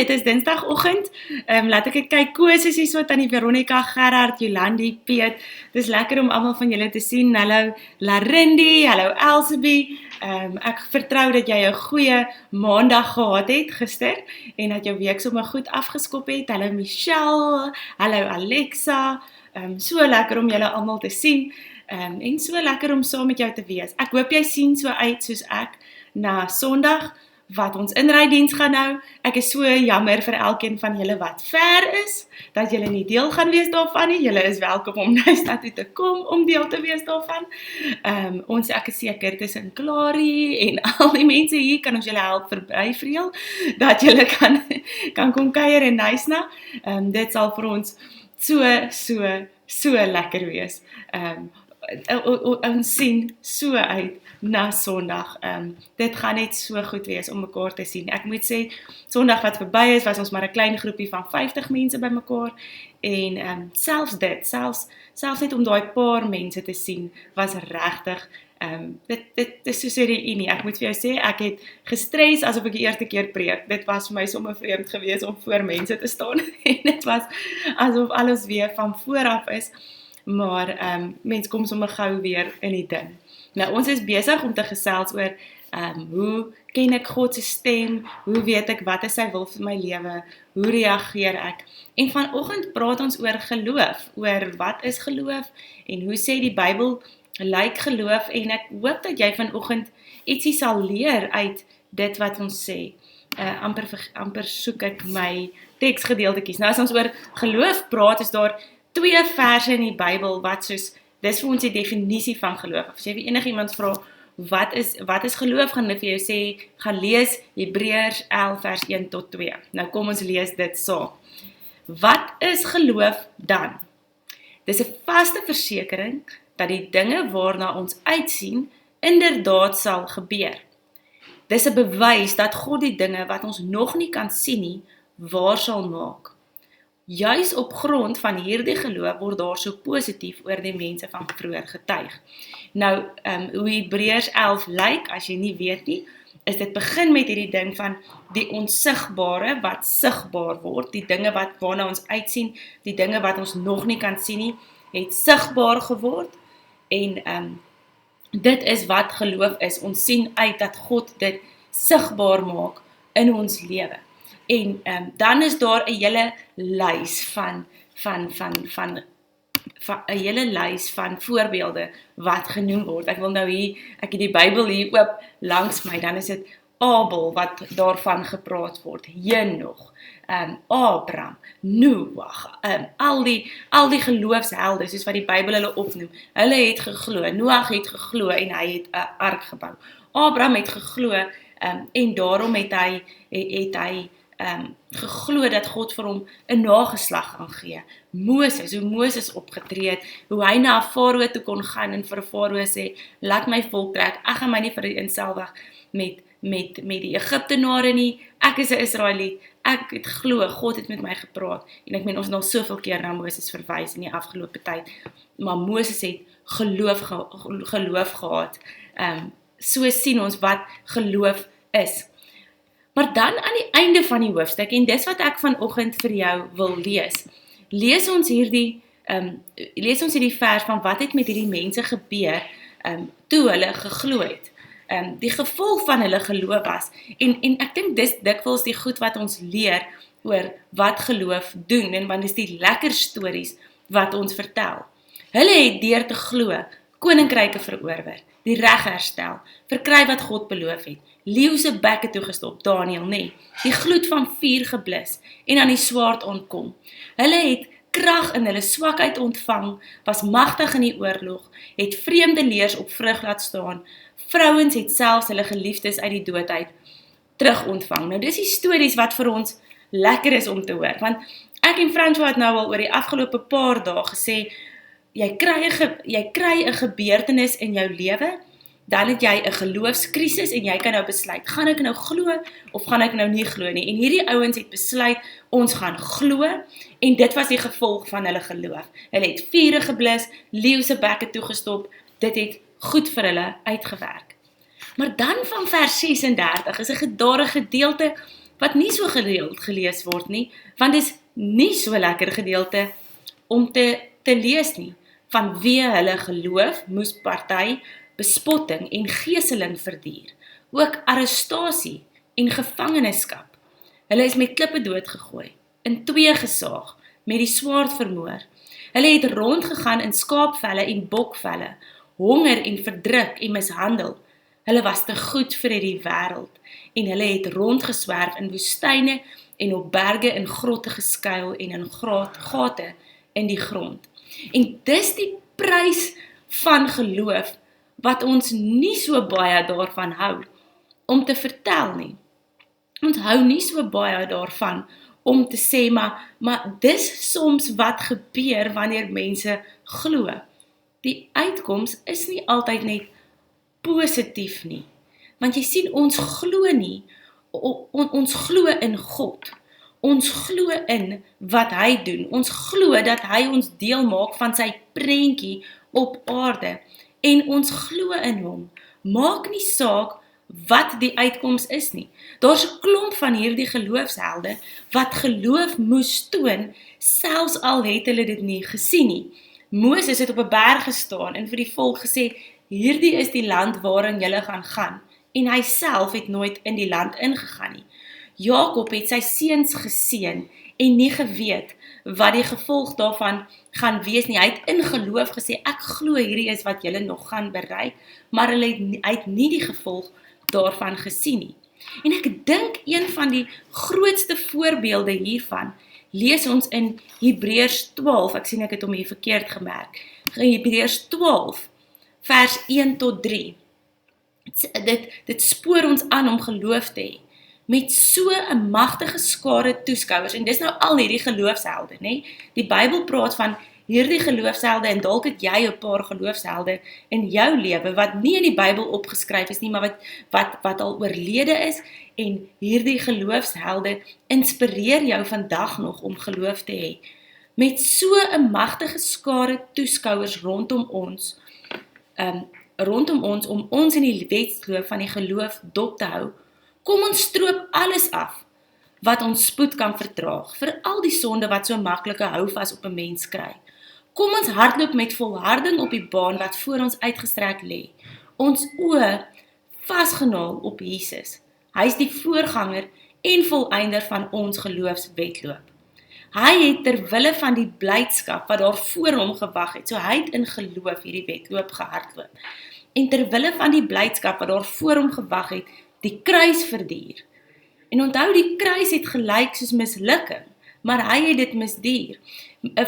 dit is Dinsdagoggend. Laat ek kyk, Koos is hier so, Tannie Veronica, Gerard, Jolandi, Piet. Dis lekker om almal van julle te sien. Hallo Larindi, hallo Elsabie. Ek vertrou dat jy 'n goeie maandag gehad het gister en dat jou week sommer goed afgeskop het. Hallo Michelle, hallo Alexa. So lekker om julle almal te sien. En so lekker om saam met jou te wees. Ek hoop jy sien so uit soos ek na Sondag, wat ons inrydiens gaan hou. Ek is so jammer vir elkeen van julle wat ver is, dat julle nie deel gaan wees daarvan nie. Julle is welkom om Nystad toe te kom om deel te wees daarvan. Ek is seker tussen Clarie en al die mense hier kan ons julle help verbyvreel, dat julle kan kom kuier in Nystad. Dit sal vir ons so lekker wees. Ons sien so uit na Sondag. Dit gaan net so goed wees om mekaar te sien. Ek moet sê, Sondag wat verby is, was ons maar 'n klein groepie van 50 mense by mekaar. En selfs net om daai paar mense te sien, was regtig, dit is soos 'n reunie. Ek moet vir jou sê, ek het gestres asof ek die eerste keer preek. Dit was vir my sommer vreemd geweest om voor mense te staan. En dit was asof alles weer van vooraf is. Maar mens kom sommer gou weer in die ding. Nou, ons is besig om te gesels oor hoe ken ek God se stem, hoe weet ek wat is sy wil vir my lewe, hoe reageer ek. En vanoggend praat ons oor geloof, oor wat is geloof en hoe sê die Bybel lyk geloof, en ek hoop dat jy vanoggend ietsie sal leer uit dit wat ons sê. Amper soek ek my teksgedeeltetjies. Nou as ons oor geloof praat, is daar 2 verse in die Bybel wat soos, dis vir ons die definisie van geloof. As jy vir enigiemand vra, wat is geloof, gaan hulle vir jou sê, gaan lees Hebreërs 11 vers 1 tot 2. Nou kom ons lees dit saam. Wat is geloof dan? Dis 'n vaste versekering dat die dinge waarna ons uitsien, inderdaad sal gebeur. Dis 'n bewys dat God die dinge wat ons nog nie kan sien nie, waar sal maak. Juis op grond van hierdie geloof word daar so positief oor die mense van vroeër getuig. Nou, hoe Hebreërs 11 lyk, as jy nie weet nie, is dit begin met hierdie ding van die onsigbare wat sigbaar word, die dinge waarna ons uitsien, die dinge wat ons nog nie kan sien nie, het sigbaar geword, en dit is wat geloof is. Ons sien uit dat God dit sigbaar maak in ons lewe. En dan is daar 'n hele lys van 'n hele lys van voorbeelde wat genoem word. Ek wil nou ek het die Bybel hier oop langs my, dan is dit Abel wat daarvan gepraat word, Henog, Abraham, Noag, al die geloofshelde, soos wat die Bybel hulle opnoem. Hulle het geglo, Noag het geglo en hy het 'n ark gebou. Abraham het geglo, en daarom het hy geglo dat God vir hom 'n nageslag gaan gee. Hoe Moses opgetree het, hoe hy na 'n farao toe kon gaan en vir 'n farao sê, laat my volk trek, ek gaan my nie vereenselwig met die Egiptenare nie, ek is 'n Israeliet, ek het glo, God het met my gepraat, en ek meen ons het al soveel keer na Moses verwys in die afgelope tyd, maar Moses het geloof gehad. So sien ons wat geloof is. Maar dan aan die einde van die hoofstuk, en dis wat ek vanoggend vir jou wil lees, lees ons hierdie vers van wat het met hierdie mense gebeur, toe hulle geglo het. Die gevolg van hulle geloof was, en ek dink dis dikwels die goed wat ons leer oor wat geloof doen, en want dis die lekker stories wat ons vertel. Hulle het deur te glo, koninkryke verower, die reg herstel, verkry wat God beloof het, leeu se bekke toegestop, Daniël, nee, die gloed van vuur geblus, en aan die swaard ontkom. Hulle het krag in hulle swakheid ontvang, was magtig in die oorlog, het vreemde leers op vrug laat staan, vrouens het selfs hulle geliefdes uit die dood uit terug ontvang. Nou dis die stories wat vir ons lekker is om te hoor, want ek en François het nou al oor die afgelope paar dae gesê, jy kry 'n gebeurtenis in jou lewe, dan het jy 'n geloofskrisis en jy kan nou besluit, gaan ek nou glo of gaan ek nou nie glo nie? En hierdie ouens het besluit, ons gaan glo, en dit was die gevolg van hulle geloof. Hulle het vure geblus, leeu se bekke toegestop, dit het goed vir hulle uitgewerk. Maar dan van vers 36 is 'n gedeelte wat nie so gereeld gelees word nie, want dit is nie so lekker gedeelte om te lees nie. Vanweë hulle geloof moes party bespotting en geeseling verduur, ook arrestasie en gevangenskap. Hulle is met klippe doodgegooi, in twee gesaag, met die swaard vermoor. Hulle het rondgegaan in skaapvelle en bokvelle, honger en verdruk en mishandel. Hulle was te goed vir die wêreld en hulle het rondgeswerf in woestyne en op berge in grotte geskuil en in gate in die grond. En dis die prys van geloof wat ons nie so baie daarvan hou om te vertel nie. Ons hou nie so baie daarvan om te sê, maar dis soms wat gebeur wanneer mense glo. Die uitkoms is nie altyd net positief nie. Want jy sien, ons glo nie, ons glo in God. Ons glo in wat hy doen. Ons glo dat hy ons deel maak van sy prentjie op aarde. En ons glo in hom. Maak nie saak wat die uitkoms is nie. Daar's 'n klomp van hierdie geloofshelde wat geloof moes toon, selfs al het hulle dit nie gesien nie. Moses het op 'n berg gestaan en vir die volk gesê, hierdie is die land waarin julle gaan, en hy self het nooit in die land ingegaan nie. Jakob het sy seuns geseën en nie geweet wat die gevolg daarvan gaan wees nie. Hy het in geloof gesê, ek glo hierdie is wat julle nog gaan bereik, maar hy het nie die gevolg daarvan gesien nie. En ek dink een van die grootste voorbeelde hiervan lees ons in Hebreërs 12, ek sien ek het hom hier verkeerd gemerk, Hebreërs 12, vers 1 tot 3. Dit spoor ons aan om geloof te hê, met so 'n magtige skare toeskouers, en dis nou al hierdie geloofshelde, nê? Die Bybel praat van hierdie geloofshelde, en dalk het jy 'n paar geloofshelde in jou lewe, wat nie in die Bybel opgeskryf is nie, maar wat al oorlede is, en hierdie geloofshelde inspireer jou vandag nog om geloof te hê. Met so 'n magtige skare toeskouers rondom ons om ons in die wedloop van die geloof dop te hou, kom ons stroop alles af wat ons spoed kan vertraag, vir al die sonde wat so maklike houvas op 'n mens kry. Kom ons hardloop met volharding op die baan wat voor ons uitgestrek lê, ons oë vasgenaal op Jesus. Hy is die voorganger en volëinder van ons geloofswedloop. Hy het terwille van die blydskap wat daar voor hom gewag het, so hy het in geloof hierdie wedloop gehardloop. En terwille van die blydskap wat daar voor hom gewag het, die kruis verduur. En onthou, die kruis het gelyk soos mislukking, maar hy het dit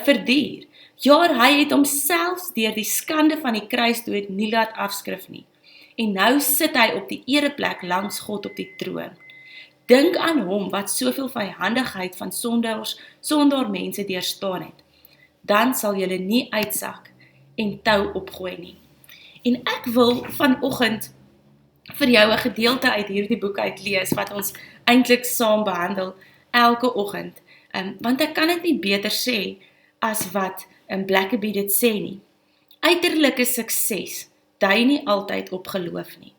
verduur. Ja, hy het homself deur die skande van die kruisdood nie laat afskrif nie. En nou sit hy op die ereplek langs God op die troon. Dink aan hom wat soveel vyhandigheid van sondaar mense deurstaan het. Dan sal julle nie uitsak en tou opgooi nie. En ek wil vanoggend vir jou 'n gedeelte uit hierdie boek uitlees, wat ons eintlik saam behandel elke oggend. Want ek kan dit nie beter sê as wat Blackaby dit sê nie. Uiterlike sukses dui nie altyd op geloof nie.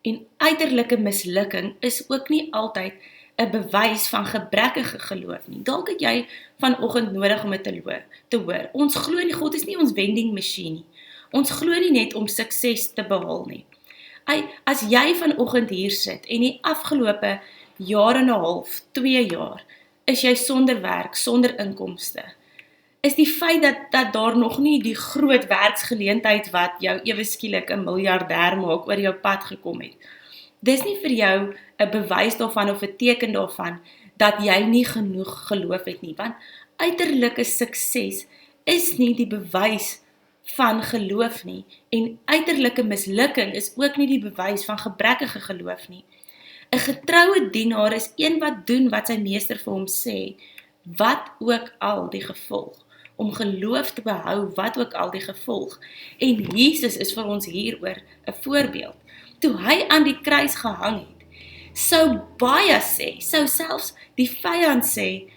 En uiterlike mislukking is ook nie altyd 'n bewys van gebrekkige geloof nie. Dalk het jy vanoggend nodig om dit te hoor. Ons glo nie, God is nie ons vending masjien nie. Ons glo nie net om sukses te behaal nie. As jy vanoggend hier sit en die afgelope jaar en 'n half, 2 jaar, is jy sonder werk, sonder inkomste, is die feit dat daar nog nie die groot werksgeleentheid wat jou ewe skielik 'n miljardêr maak oor jou pad gekom het. Dis nie vir jou 'n bewys daarvan of 'n teken daarvan dat jy nie genoeg geloof het nie, want uiterlike sukses is nie die bewys van geloof nie, en uiterlike mislukking is ook nie die bewys van gebrekkige geloof nie. 'n Getroue dienaar is een wat doen wat sy meester vir hom sê, wat ook al die gevolg. Om geloof te behou, wat ook al die gevolg. En Jesus is vir ons hieroor 'n voorbeeld. Toe hy aan die kruis gehang het, sou baie sê, sou selfs die vyand sê,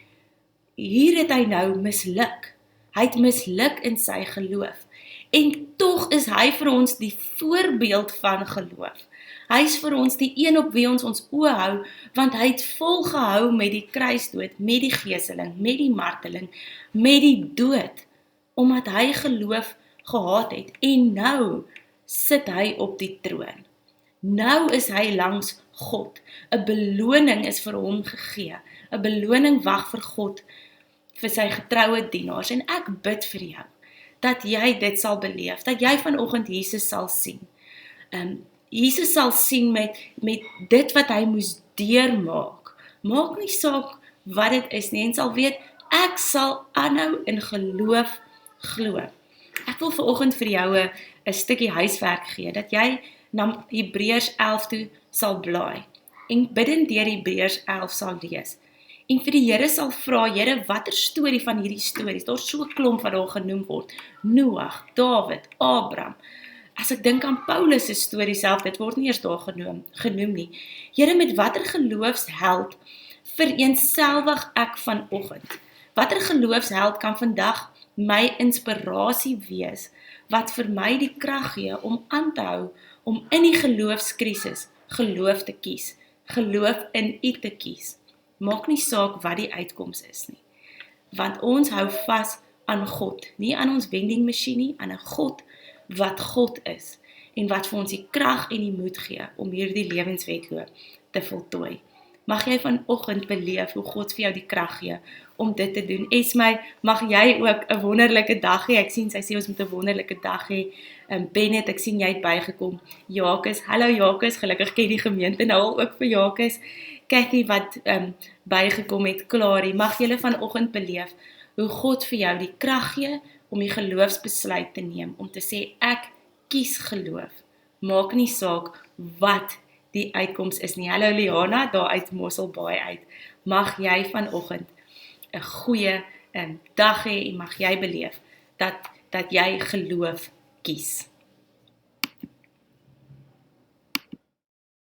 hier het hy nou misluk. Hy het misluk in sy geloof. En tog is hy vir ons die voorbeeld van geloof. Hy is vir ons die een op wie ons oë hou, want hy het volgehou met die kruisdood, met die geeseling, met die marteling, met die dood, omdat hy geloof gehad het, en nou sit hy op die troon. Nou is hy langs God. 'n beloning is vir hom gegee. 'n beloning wag vir God, vir sy getroue dienaars. En ek bid vir jou, dat jy dit sal beleef, dat jy vanoggend Jesus sal sien. Jesus sal sien met dit wat hy moes deurmaak. Maak nie saak wat dit is nie, en sal weet, ek sal aanhou in geloof glo. Ek wil vanoggend vir jou 'n stukkie huiswerk gee, dat jy na Hebreërs 11 toe sal blaai, en bidend deur Hebreërs 11 sal lees. En vir die Here sal vra, Here, watter storie van hierdie stories, daar so 'n klomp wat daar genoem word, Noag, Dawid, Abraham, as ek dink aan Paulus se storie self, dit word nie eers daar genoem nie. Here, met watter geloofsheld vereenselwig ek vanoggend? Watter geloofsheld kan vandag my inspirasie wees, wat vir my die krag gee om aan te hou, om in die geloofskrisis geloof te kies, geloof in U te kies. Maak nie saak wat die uitkoms is nie, want ons hou vas aan God, nie aan ons vendingmasjien nie, aan 'n God wat God is, en wat vir ons die krag en die moed gee, om hierdie lewenswetloop te voltooi. Mag jy vanoggend beleef hoe God vir jou die krag gee, om dit te doen. Esmy, mag jy ook 'n wonderlike dag hê. Ek sien, sy sê ons moet 'n wonderlike dag hê. Bennett, ek sien jy het bygekom. Jacques, hallo Jacques, gelukkig ken die gemeente nou al ook vir Jacques. Cathy wat bygekom het, Clarie, mag julle vanoggend beleef, hoe God vir jou die krag gee, om die geloofsbesluit te neem, om te sê, ek kies geloof. Maak nie saak wat die uitkoms is nie. Hallo Liana, daar uit Mosselbaai uit. Mag jy vanoggend 'n goeie dag hê, en mag jy beleef, dat jy geloof kies.